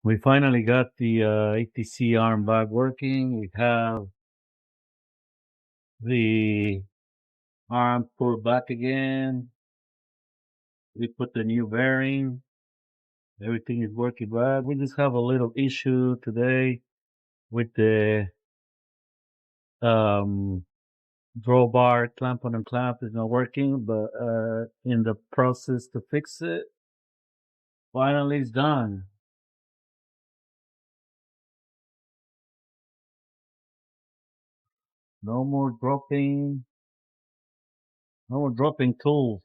We finally got the ATC arm back working. We have the arm pulled back again. We put the new bearing. Everything is working back. We just have a little issue today with the um, drawbar clamp on and clamp is not working, but in the process to fix it, finally it's done. No more dropping, no more dropping tools.